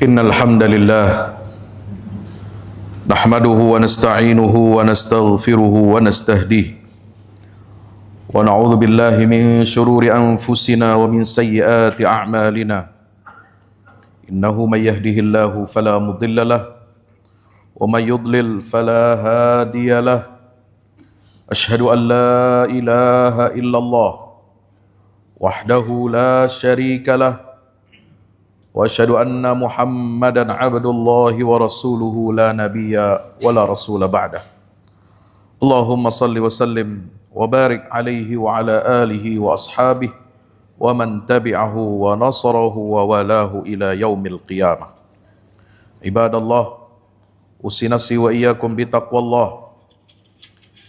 Innal hamdalillah nahmaduhu wa nasta'inuhu wa nastaghfiruhu wa nastahdihi wa na'udzu billahi min shururi anfusina wa min sayyiati a'malina. Innahu may yahdihillahu fala mudilla lahu wa may yudlil fala hadiya lahu. Asyhadu an la ilaha illallah wahdahu la syarika lahu wa asyhadu anna Muhammadan abdullahi wa rasuluhu la nabiyya wa la rasula ba'dah. Allahumma salli wa sallim wa barik alaihi wa ala alihi wa ashabihi wa man tabi'ahu wa nasarahu wa walahu ila yaumil qiyamah. Ibadallah, usi nafsi wa iyyakum bi taqwallah.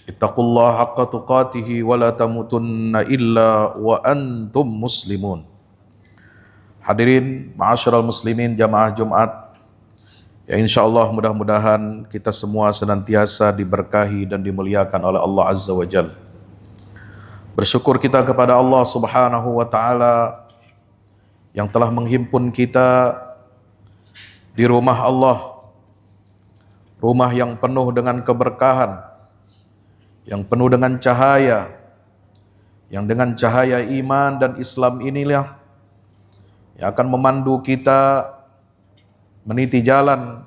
Ittaqullaha haqqa tuqatihi wa la tamutunna illa wa antum muslimun. Hadirin ma'asyiral muslimin jamaah Jumat, ya insyaallah mudah-mudahan kita semua senantiasa diberkahi dan dimuliakan oleh Allah Azza wa Jalla. Bersyukur kita kepada Allah Subhanahu wa taala yang telah menghimpun kita di rumah Allah, rumah yang penuh dengan keberkahan, yang penuh dengan cahaya, yang dengan cahaya iman dan Islam inilah yang akan memandu kita meniti jalan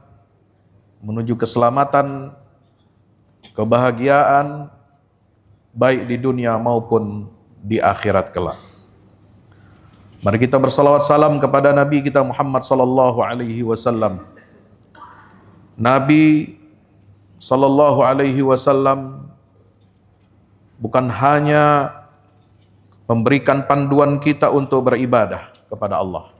menuju keselamatan, kebahagiaan, baik di dunia maupun di akhirat kelak. Mari kita bersalawat salam kepada Nabi kita Muhammad sallallahu alaihi wasallam. Nabi sallallahu alaihi wasallam bukan hanya memberikan panduan kita untuk beribadah kepada Allah,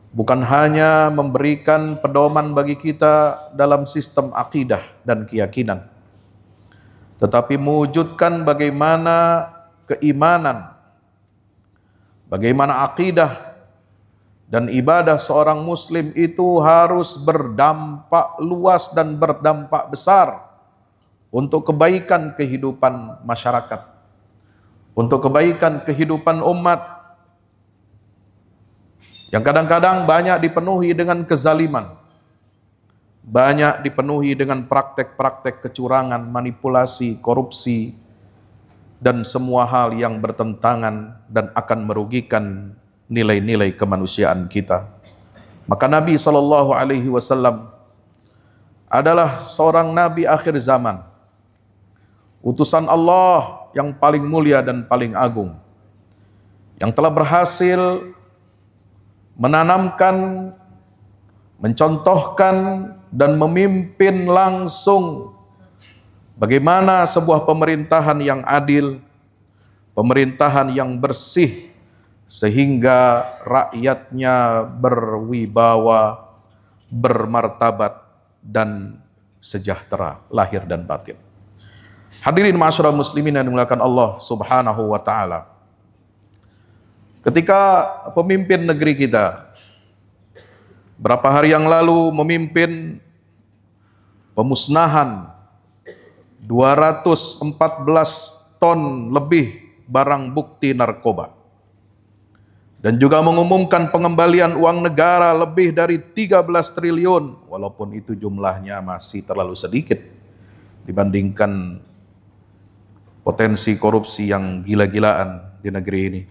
bukan hanya memberikan pedoman bagi kita dalam sistem akidah dan keyakinan, tetapi mewujudkan bagaimana keimanan, bagaimana akidah dan ibadah seorang muslim itu harus berdampak luas dan berdampak besar untuk kebaikan kehidupan masyarakat, untuk kebaikan kehidupan umat yang kadang-kadang banyak dipenuhi dengan kezaliman, banyak dipenuhi dengan praktek-praktek kecurangan, manipulasi, korupsi, dan semua hal yang bertentangan dan akan merugikan nilai-nilai kemanusiaan kita. Maka Nabi SAW adalah seorang Nabi akhir zaman, utusan Allah yang paling mulia dan paling agung, yang telah berhasil menanamkan, mencontohkan, dan memimpin langsung bagaimana sebuah pemerintahan yang adil, pemerintahan yang bersih, sehingga rakyatnya berwibawa, bermartabat, dan sejahtera lahir dan batin. Hadirin ma'asyiral muslimin yang dimuliakan Allah Subhanahu wa taala. Ketika pemimpin negeri kita berapa hari yang lalu memimpin pemusnahan 214 ton lebih barang bukti narkoba, dan juga mengumumkan pengembalian uang negara lebih dari 13 triliun, walaupun itu jumlahnya masih terlalu sedikit dibandingkan potensi korupsi yang gila-gilaan di negeri ini.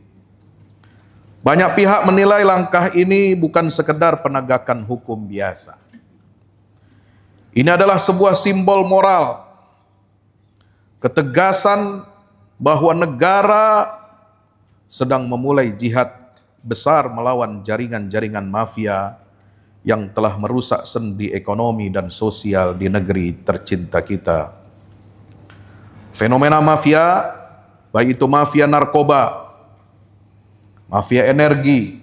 Banyak pihak menilai langkah ini bukan sekedar penegakan hukum biasa. Ini adalah sebuah simbol moral, ketegasan bahwa negara sedang memulai jihad besar melawan jaringan-jaringan mafia yang telah merusak sendi ekonomi dan sosial di negeri tercinta kita. Fenomena mafia, baik itu mafia narkoba, mafia energi,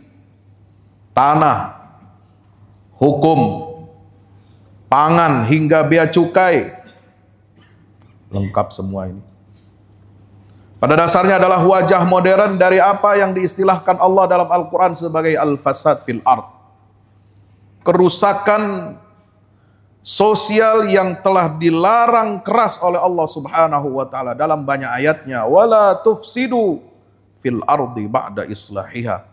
tanah, hukum, pangan, hingga bea cukai, lengkap semua ini. Pada dasarnya adalah wajah modern dari apa yang diistilahkan Allah dalam Al-Quran sebagai al-fasad fil ard. Kerusakan sosial yang telah dilarang keras oleh Allah Subhanahu wa taala dalam banyak ayatnya. Wala tufsidu fil ardi ba'da islahiha.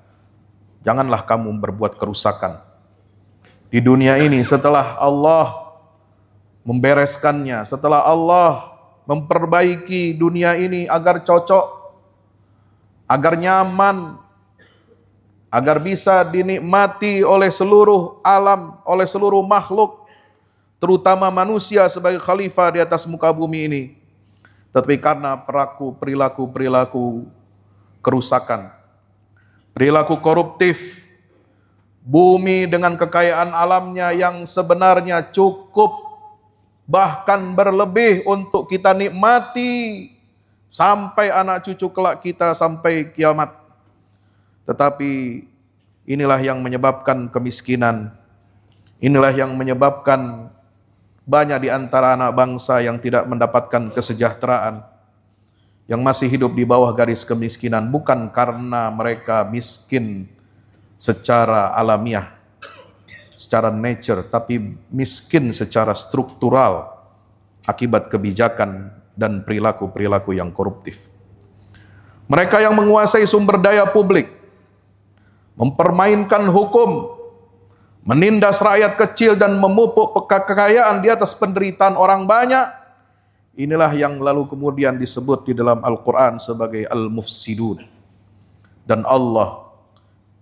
Janganlah kamu berbuat kerusakan di dunia ini setelah Allah membereskannya, setelah Allah memperbaiki dunia ini agar cocok, agar nyaman, agar bisa dinikmati oleh seluruh alam, oleh seluruh makhluk, terutama manusia sebagai khalifah di atas muka bumi ini. Tetapi karena perilaku kerusakan, perilaku koruptif, bumi dengan kekayaan alamnya yang sebenarnya cukup, bahkan berlebih untuk kita nikmati sampai anak cucu kelak kita sampai kiamat. Tetapi inilah yang menyebabkan kemiskinan, inilah yang menyebabkan banyak di antara anak bangsa yang tidak mendapatkan kesejahteraan, yang masih hidup di bawah garis kemiskinan, bukan karena mereka miskin secara alamiah, secara nature, tapi miskin secara struktural akibat kebijakan dan perilaku-perilaku yang koruptif. Mereka yang menguasai sumber daya publik, mempermainkan hukum, menindas rakyat kecil dan memupuk kekayaan di atas penderitaan orang banyak, inilah yang lalu kemudian disebut di dalam Al-Quran sebagai al-mufsidun. Dan Allah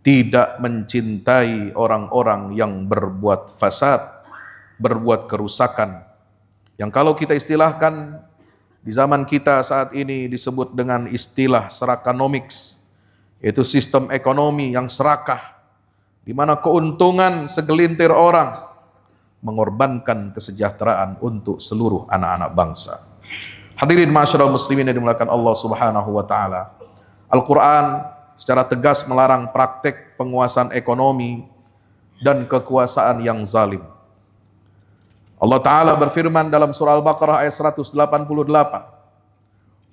tidak mencintai orang-orang yang berbuat fasad, berbuat kerusakan, yang kalau kita istilahkan di zaman kita saat ini disebut dengan istilah serakanomics, yaitu sistem ekonomi yang serakah, di mana keuntungan segelintir orang mengorbankan kesejahteraan untuk seluruh anak-anak bangsa. Hadirin ma'asyiral muslimin yang dimuliakan Allah Subhanahu wa taala. Al-Qur'an secara tegas melarang praktek penguasaan ekonomi dan kekuasaan yang zalim. Allah taala berfirman dalam surah Al-Baqarah ayat 188,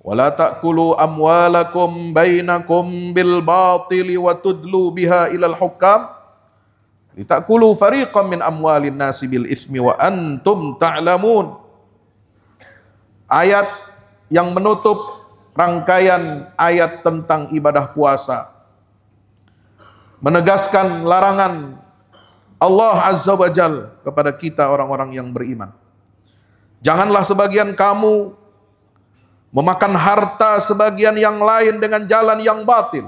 "Wala ta'kulu amwalakum bainakum bil batili wa tudlu biha ilal hukam litakulu fariqam min amwalin nasi bil itsmi wa antum ta'lamun." Ayat yang menutup rangkaian ayat tentang ibadah puasa menegaskan larangan Allah Azza wa Jal kepada kita orang-orang yang beriman. Janganlah sebagian kamu memakan harta sebagian yang lain dengan jalan yang batil.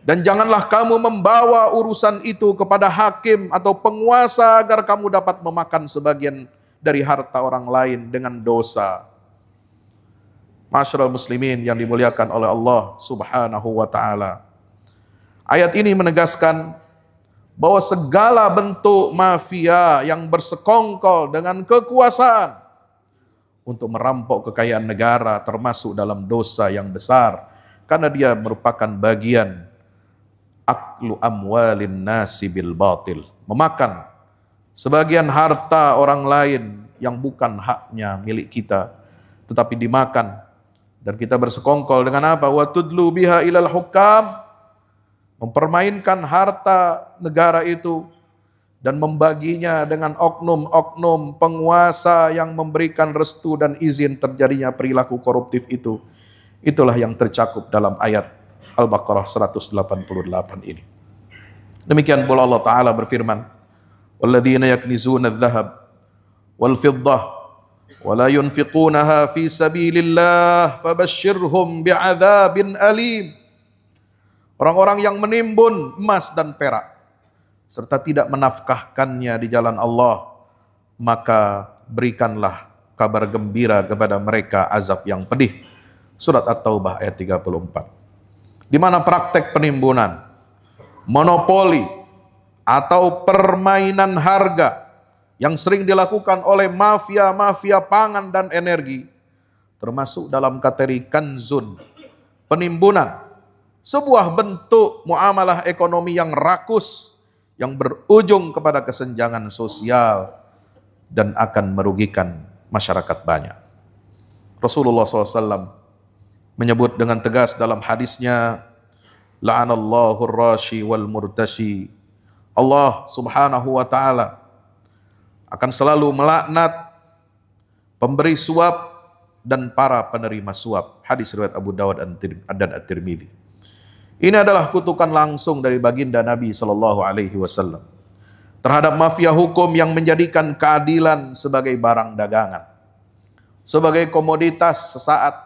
Dan janganlah kamu membawa urusan itu kepada hakim atau penguasa agar kamu dapat memakan sebagian dari harta orang lain dengan dosa. Ma'asyiral muslimin yang dimuliakan oleh Allah Subhanahu wa taala. Ayat ini menegaskan bahwa segala bentuk mafia yang bersekongkol dengan kekuasaan untuk merampok kekayaan negara termasuk dalam dosa yang besar, karena dia merupakan bagian aklu amwalin nasi bil batil, memakan sebagian harta orang lain yang bukan haknya milik kita tetapi dimakan, dan kita bersekongkol dengan apa? Wa tudlu biha ilal hukam, mempermainkan harta negara itu dan membaginya dengan oknum-oknum penguasa yang memberikan restu dan izin terjadinya perilaku koruptif itu. Itulah yang tercakup dalam ayat Al-Baqarah 188 ini. Demikian pula Allah Ta'ala berfirman, "Walladzina yaknizuna adh-dhahab wal fiddah wa la yunfiqunaha fi sabilillah fabashshirhum bi'adzabin alim." Orang-orang yang menimbun emas dan perak serta tidak menafkahkannya di jalan Allah, maka berikanlah kabar gembira kepada mereka azab yang pedih. Surat At-Taubah ayat 34. Di mana praktek penimbunan, monopoli atau permainan harga yang sering dilakukan oleh mafia-mafia pangan dan energi, termasuk dalam kategori kanzun, penimbunan, sebuah bentuk muamalah ekonomi yang rakus, yang berujung kepada kesenjangan sosial dan akan merugikan masyarakat banyak. Rasulullah SAW menyebut dengan tegas dalam hadisnya, la'anallahu ar-rashi wal murtashi. Allah Subhanahu wa taala akan selalu melaknat pemberi suap dan para penerima suap. Hadis riwayat Abu Dawud dan At-Tirmidzi. Ini adalah kutukan langsung dari baginda Nabi Shallallahu Alaihi Wasallam terhadap mafia hukum yang menjadikan keadilan sebagai barang dagangan, sebagai komoditas sesaat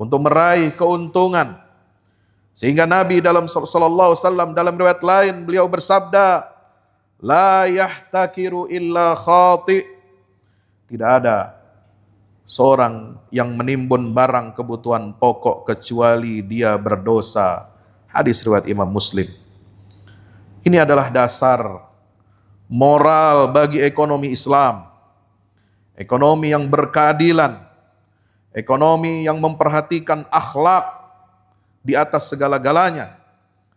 untuk meraih keuntungan. Sehingga Nabi Sallallahu Alaihi Wasallam dalam riwayat lain beliau bersabda, la yahtakiru illa khati. Tidak ada seorang yang menimbun barang kebutuhan pokok kecuali dia berdosa. Hadis riwayat Imam Muslim. Ini adalah dasar moral bagi ekonomi Islam. Ekonomi yang berkeadilan, ekonomi yang memperhatikan akhlak di atas segala-galanya.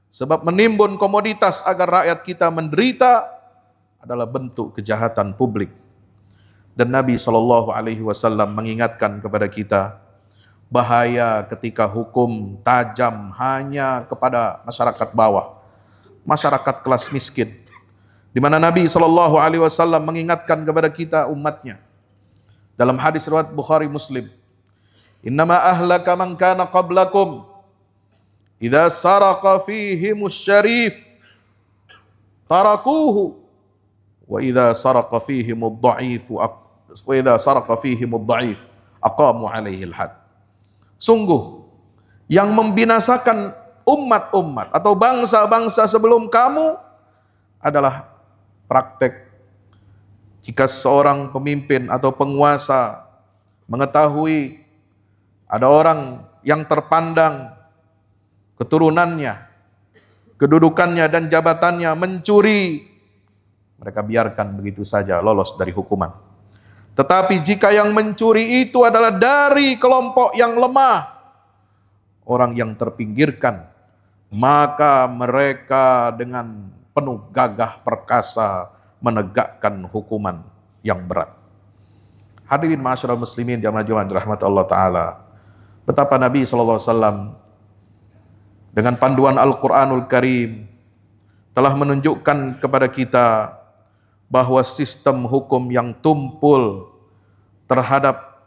Sebab menimbun komoditas agar rakyat kita menderita adalah bentuk kejahatan publik. Dan Nabi Shallallahu Alaihi Wasallam mengingatkan kepada kita bahaya ketika hukum tajam hanya kepada masyarakat bawah, masyarakat kelas miskin, di mana Nabi Shallallahu Alaihi Wasallam mengingatkan kepada kita umatnya dalam hadis riwayat Bukhari Muslim, innama ahlaka man kana qablakum idza saraqa fihimus syarif tarakuhu wa idza saraqa fihimud dha'if aqamu alaihi al-had. Sungguh yang membinasakan umat-umat atau bangsa-bangsa sebelum kamu adalah praktek jika seorang pemimpin atau penguasa mengetahui ada orang yang terpandang keturunannya, kedudukannya dan jabatannya mencuri, mereka biarkan begitu saja lolos dari hukuman. Tetapi jika yang mencuri itu adalah dari kelompok yang lemah, orang yang terpinggirkan, maka mereka dengan penuh gagah perkasa menegakkan hukuman yang berat. Hadirin ma'asyiral muslimin jamaah dirahmati Allah Ta'ala, betapa Nabi SAW dengan panduan Al-Quranul Karim telah menunjukkan kepada kita bahwa sistem hukum yang tumpul terhadap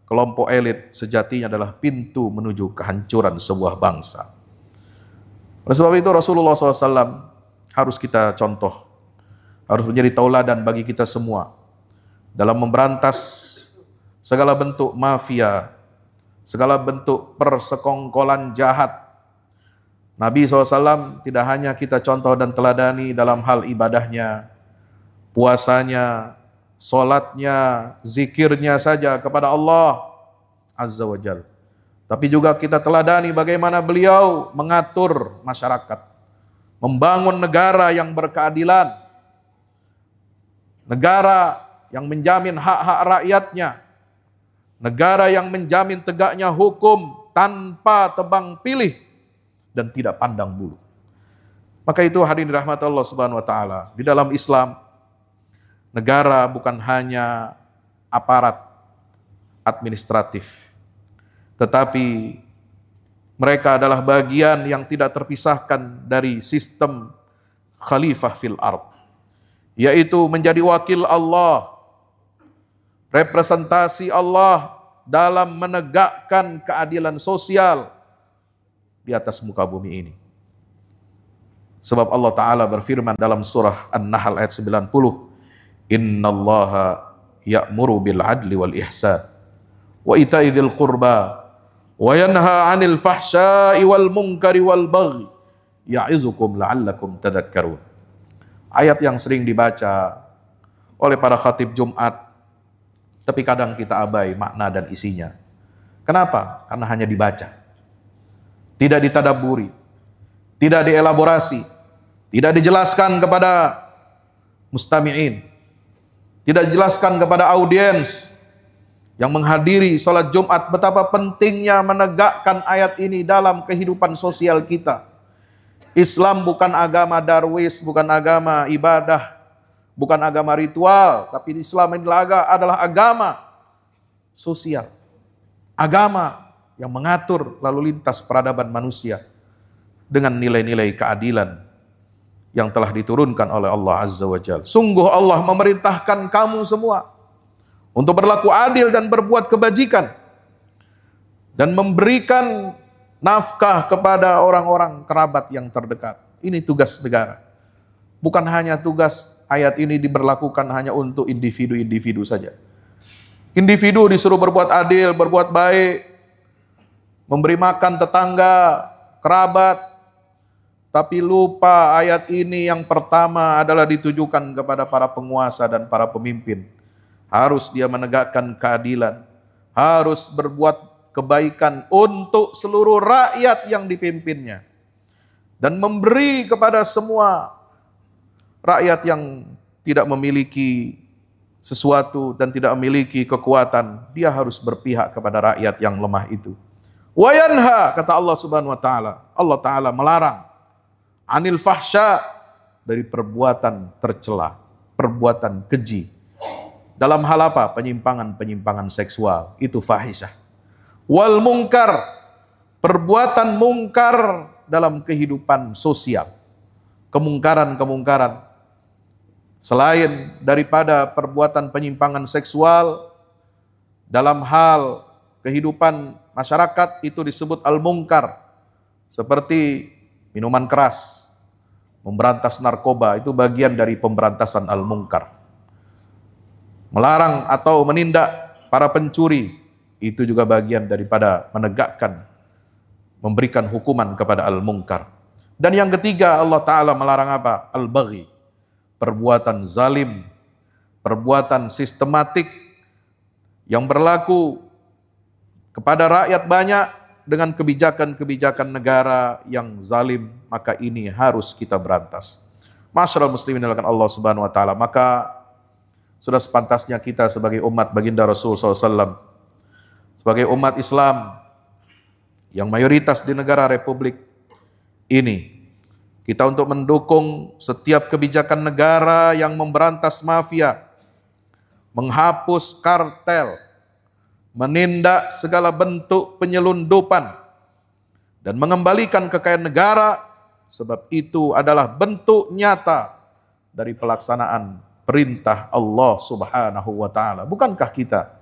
kelompok elit sejatinya adalah pintu menuju kehancuran sebuah bangsa. Oleh sebab itu Rasulullah SAW harus kita contoh, harus menjadi tauladan bagi kita semua dalam memberantas segala bentuk mafia, segala bentuk persekongkolan jahat. Nabi SAW tidak hanya kita contoh dan teladani dalam hal ibadahnya, puasanya, sholatnya, zikirnya saja kepada Allah Azza wa Jalla, tapi juga kita teladani bagaimana beliau mengatur masyarakat, membangun negara yang berkeadilan, negara yang menjamin hak-hak rakyatnya, negara yang menjamin tegaknya hukum tanpa tebang pilih dan tidak pandang bulu. Maka itu hadirin rahmat Allah Subhanahu wa taala, di dalam Islam negara bukan hanya aparat administratif, tetapi mereka adalah bagian yang tidak terpisahkan dari sistem khalifah fil ard, yaitu menjadi wakil Allah, representasi Allah dalam menegakkan keadilan sosial di atas muka bumi ini. Sebab Allah Ta'ala berfirman dalam surah An-Nahl ayat 90, innallaha ya'muru bil adli wal ihsan wa ita'i dzil qurba wa yanha 'anil fahsya'i wal munkari wal baghi ya'izukum la'allakum tadhakkarun. Ayat yang sering dibaca oleh para khatib Jumat, tapi kadang kita abai makna dan isinya. Kenapa? Karena hanya dibaca, tidak ditadaburi, tidak dielaborasi, tidak dijelaskan kepada mustami'in, tidak dijelaskan kepada audiens yang menghadiri salat Jumat betapa pentingnya menegakkan ayat ini dalam kehidupan sosial kita. Islam bukan agama darwis, bukan agama ibadah, bukan agama ritual, tapi Islam adalah agama sosial. Agama yang mengatur lalu lintas peradaban manusia dengan nilai-nilai keadilan yang telah diturunkan oleh Allah Azza wa Jalla. Sungguh Allah memerintahkan kamu semua untuk berlaku adil dan berbuat kebajikan. dan memberikan nafkah kepada orang-orang kerabat yang terdekat. Ini tugas negara. Bukan hanya tugas, ayat ini diberlakukan hanya untuk individu-individu saja. Individu disuruh berbuat adil, berbuat baik, memberi makan tetangga, kerabat. Tapi lupa ayat ini yang pertama adalah ditujukan kepada para penguasa dan para pemimpin. Harus dia menegakkan keadilan, harus berbuat kebaikan untuk seluruh rakyat yang dipimpinnya, dan memberi kepada semua rakyat yang tidak memiliki sesuatu dan tidak memiliki kekuatan. Dia harus berpihak kepada rakyat yang lemah itu. Wa yanha, kata Allah Subhanahu wa taala. Allah taala melarang anil fahsya, dari perbuatan tercela, perbuatan keji. Dalam hal apa? Penyimpangan seksual, itu fahisyah. Wal mungkar, perbuatan mungkar dalam kehidupan sosial. Kemungkaran selain daripada perbuatan penyimpangan seksual dalam hal kehidupan masyarakat, itu disebut al-mungkar. Seperti minuman keras, memberantas narkoba, itu bagian dari pemberantasan al-mungkar. Melarang atau menindak para pencuri, itu juga bagian daripada menegakkan, memberikan hukuman kepada al-mungkar. Dan yang ketiga, Allah Ta'ala melarang apa? Al-baghi, perbuatan zalim, perbuatan sistematik yang berlaku kepada rakyat banyak dengan kebijakan-kebijakan negara yang zalim, maka ini harus kita berantas. Masyaallah muslimin dilakukan Allah Subhanahu wa taala, maka sudah sepantasnya kita sebagai umat baginda Rasul SAW, sebagai umat Islam yang mayoritas di negara Republik ini, kita untuk mendukung setiap kebijakan negara yang memberantas mafia, menghapus kartel, menindak segala bentuk penyelundupan, dan mengembalikan kekayaan negara, sebab itu adalah bentuk nyata dari pelaksanaan perintah Allah Subhanahu wa taala. Bukankah kita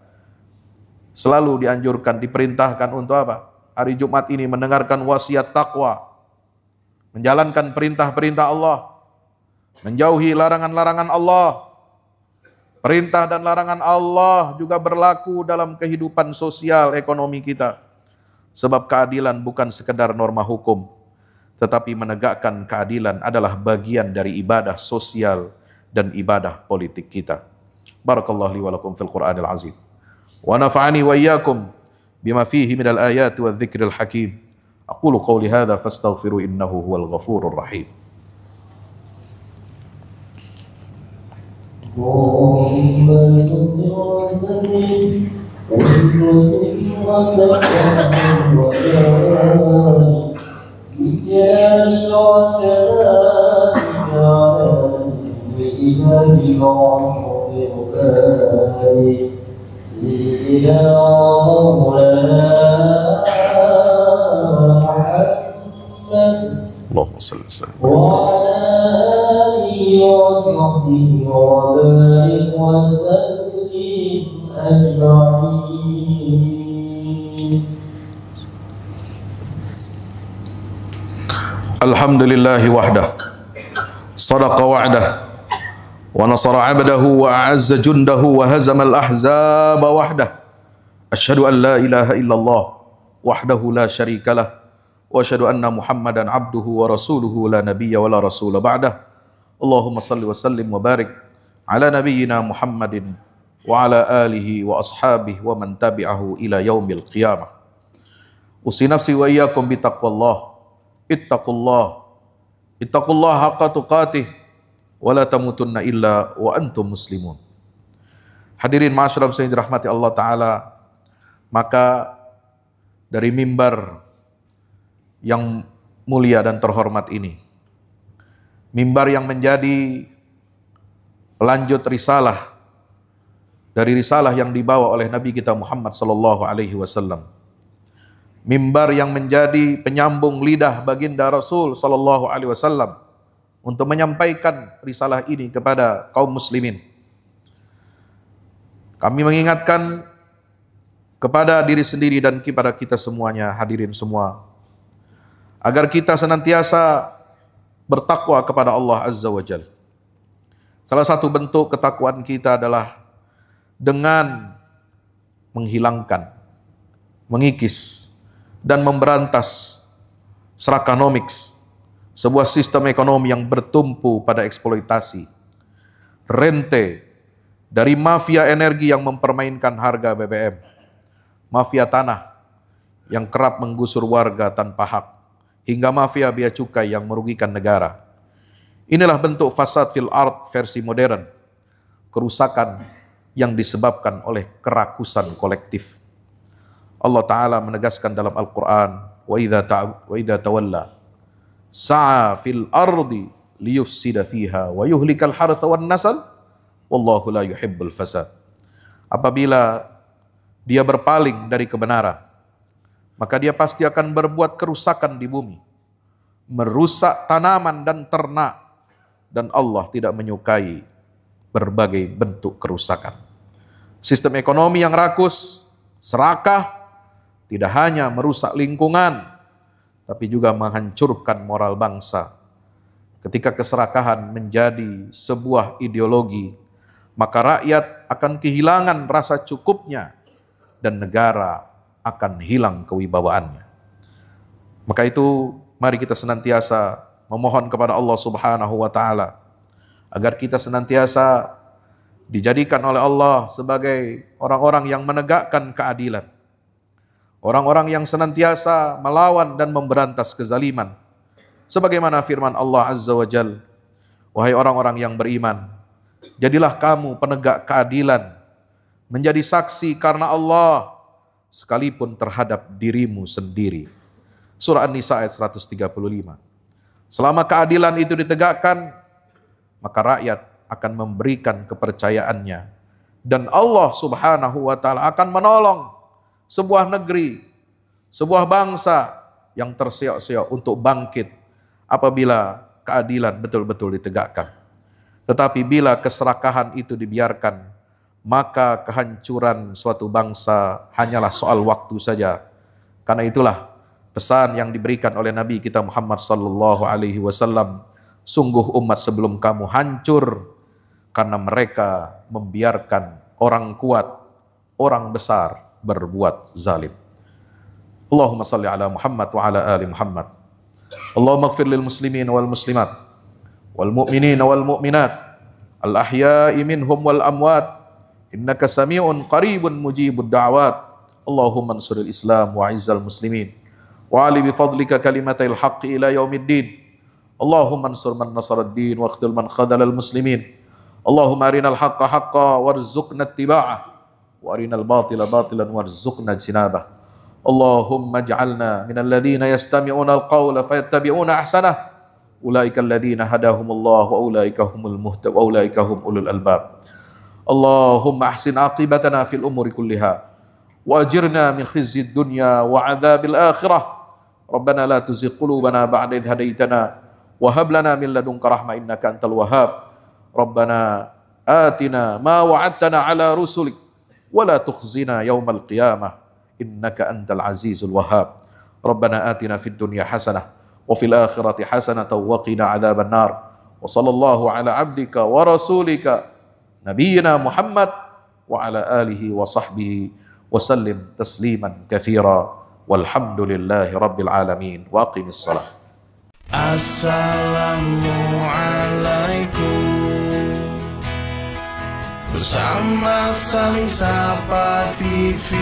selalu dianjurkan, diperintahkan untuk apa? Hari Jumat ini mendengarkan wasiat takwa, menjalankan perintah-perintah Allah, menjauhi larangan-larangan Allah. Perintah dan larangan Allah juga berlaku dalam kehidupan sosial ekonomi kita. Sebab keadilan bukan sekedar norma hukum, tetapi menegakkan keadilan adalah bagian dari ibadah sosial dan ibadah politik kita. Barakallahu li wa lakum fil Qur'anil azim. Wa nafa'ani wa iyyakum bima fihi minal ayati wadh dzikril hakim. Aqulu qawli hadza fastaghfiru innahu huwal ghafurur rahim. Allahumma salli wa sallim wa sallim wa barik wa barik bijal wa karamika ala sayyidina Muhammad سيدنا مولانا محمد اللهم صل وسلم وعلى آله وصحبه وبارك وسلم أجمعين. Alhamdulillahi wahdah, sadaqa wa'dah, wa nasara 'abdahu wa a'azza jundahu wa hazama al-ahzaba wahdah. Asyhadu an la ilaha illallah wahdahu la syarikalah wa asyhadu anna Muhammadan abduhu wa rasuluhu la nabiyya wa la rasula ba'dah. Allahumma salli wa sallim wa barik ala nabiyyina Muhammadin wa ala alihi wa ashabihi wa man tabi'ahu ila yaumil qiyamah. Usi nafsi wa iyyakum bi taqwallah. Ittaqullah haqqa tuqatih wa la tamutunna illa wa antum muslimun. Hadirin ma'asyiral muslimin dirahmati Allah taala, maka dari mimbar yang mulia dan terhormat ini, mimbar yang menjadi pelanjut risalah dari risalah yang dibawa oleh Nabi kita Muhammad sallallahu alaihi wasallam, mimbar yang menjadi penyambung lidah baginda Rasul sallallahu alaihi wasallam untuk menyampaikan risalah ini kepada kaum muslimin. Kami mengingatkan kepada diri sendiri dan kepada kita semuanya, hadirin semua, agar kita senantiasa bertakwa kepada Allah Azza wa Jalla. Salah satu bentuk ketakwaan kita adalah dengan menghilangkan, mengikis, dan memberantas serakanomics, sebuah sistem ekonomi yang bertumpu pada eksploitasi, rente, dari mafia energi yang mempermainkan harga BBM, mafia tanah yang kerap menggusur warga tanpa hak, hingga mafia bea cukai yang merugikan negara. Inilah bentuk fasad fil ard versi modern, kerusakan yang disebabkan oleh kerakusan kolektif. Allah Ta'ala menegaskan dalam Al-Quran, wa idza tawalla sa'a fil ardi liyufsida fiha wa yuhlikal hartha wan nasl wallahu la yuhibbul fasad. Apabila dia berpaling dari kebenaran, maka dia pasti akan berbuat kerusakan di bumi, merusak tanaman dan ternak, dan Allah tidak menyukai berbagai bentuk kerusakan. Sistem ekonomi yang rakus, serakah, tidak hanya merusak lingkungan, tapi juga menghancurkan moral bangsa. Ketika keserakahan menjadi sebuah ideologi, maka rakyat akan kehilangan rasa cukupnya dan negara akan hilang kewibawaannya. Maka itu mari kita senantiasa memohon kepada Allah Subhanahu wa Ta'ala agar kita senantiasa dijadikan oleh Allah sebagai orang-orang yang menegakkan keadilan, orang-orang yang senantiasa melawan dan memberantas kezaliman. Sebagaimana firman Allah Azza wa Jalla, wahai orang-orang yang beriman, jadilah kamu penegak keadilan, menjadi saksi karena Allah, sekalipun terhadap dirimu sendiri. Surah An-Nisa ayat 135. Selama keadilan itu ditegakkan, maka rakyat akan memberikan kepercayaannya. Dan Allah Subhanahu wa Ta'ala akan menolong sebuah negeri, sebuah bangsa yang terseok-seok untuk bangkit apabila keadilan betul-betul ditegakkan. Tetapi bila keserakahan itu dibiarkan, maka kehancuran suatu bangsa hanyalah soal waktu saja. Karena itulah pesan yang diberikan oleh Nabi kita Muhammad sallallahu alaihi wasallam, sungguh umat sebelum kamu hancur karena mereka membiarkan orang kuat, orang besar berbuat zalim. Allahumma salli ala Muhammad wa ala ali Muhammad. Allahumma ighfir lil muslimin wal muslimat wal mu'minin wal mu'minat al ahya'i minhum wal amwat innaka sami'un qaribun mujibud da'wat. Allahumma ansuril Islam wa izzal muslimin wa ali bi fadlika kalimatil haqqi ila yaumiddin. Allahumma ansur man nasarad din wa khudhul man khadhalal muslimin. Allahumma arinal haqqa haqqa warzuqna ittiba'ah wa arinal batila batilan warzuqna ijtinabah. Allahumma ij'alna minal ladzina yastami'una al-qawla fayattabi'una ahsanah. Ulaika alladzina hadahumullah wa ulaika humul muhtadun wa ulaika hum ulul albab. Allahumma ahsin aqibatana fil umuri kulliha wa ajirna min khizyid dunya wa 'adzabil akhirah. Rabbana la tuzigh qulubana ba'da idh hadaytana wa hab lana min ladunka rahmah innaka antal wahhab. Rabbana atina ma wa'adtana ala rusulik wa la tukhzina yaumal qiyamah innaka antal azizul wahhab. Rabbana atina fid dunya hasanah wa fil akhirati hasanah wa qina adzaban nar. Wa sallallahu ala abdika wa rasulika nabiyyina Muhammad wa ala alihi wa sahbihi wa sallim tasliman katsira. Walhamdulillahi rabbil alamin. Wa aqimis salat. Assalamualaikum. Bersama Saling Sapa TV.